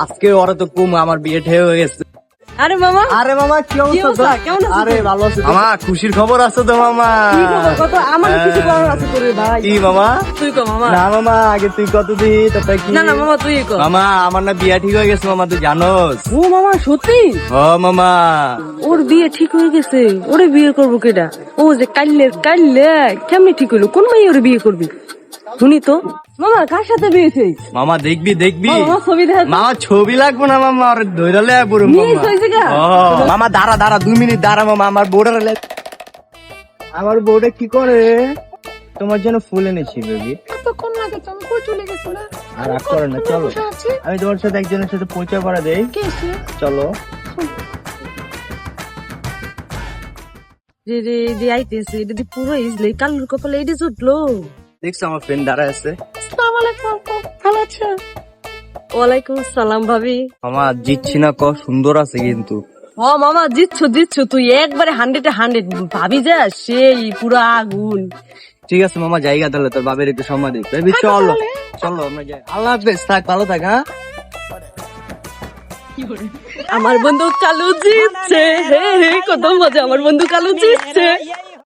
আজকে ওরা তো কম আমার বিয়ে ঠিক হয়ে গেছে। আরে মামা, আরে মামা কি কি অবস্থা অবস্থা? কেমন আছো আরে তুমি? ভালো আছি মামা, খুশির খবর আছে তো মামা। কি খবর? কত আমার কিছু বলার আছে তোর ভাই। কি মামা? তুই কো মামা। না মামা, আগে তুই কত দি তারপরে কি? না না মামা তুই কো। মামা আমার না বিয়ে ঠিক হয়ে গেছে মামা, তুই জানোস? ও মামা সত্যি? ও মামা, ওর বিয়ে ঠিক হয়ে গেছে। ওরে বিয়ে করবো কেডা? ও যে কাইলে কেমনে ঠিক হইলো? কোন মাই ওরে বিয়ে করবি? শুনি তো মামা, কার সাথে বিয়েছে? মামা দেখবি দেখবি মামা ছবি দেখা। মামা, ছবি লাগবো না মামা, আর ধৈরালে পুরো মিস হয়েছে গা? মামা দাঁড়া দাঁড়া 2 মিনিট দাঁড়া মামা, আমার বউটা আমার বউটা কি করে? তোমার জন্য ফুল এনেছি বেবি। কতক্ষণ লাগে? তুমি কই চলে গেছিলা? আর রাগ করো না, চলো আমি তোমার সাথে একজনের সাথে পরিচয় করা দেই, চলো। রে রে রে আইতেছে। এটা দি পুরো ইজলে কালুর কপালে এডি জুটলো। দেখছো আমার ফ্রেন্ড দাঁড়া আছে। আসসালামু আলাইকুম। ভালো আছো? ওয়ালাইকুম আসসালাম ভাবি। মামা জিতছি না ক, সুন্দর আছে কিন্তু। ও মামা জিতছ তুই একবারে 100-100 ভাবি যা সেই পুরা আগুন। ঠিক আছে মামা, জায়গা তাহলে তোর বাবার একটু সম্মান দিই বেবি, চলো চলো আমরা যাই। আল্লাহ হাফেজ, থাক ভালো থাক। হ্যাঁ আমার বন্ধু কালু জিতছে, হে হে কত মজা, আমার বন্ধু কালু জিতছে।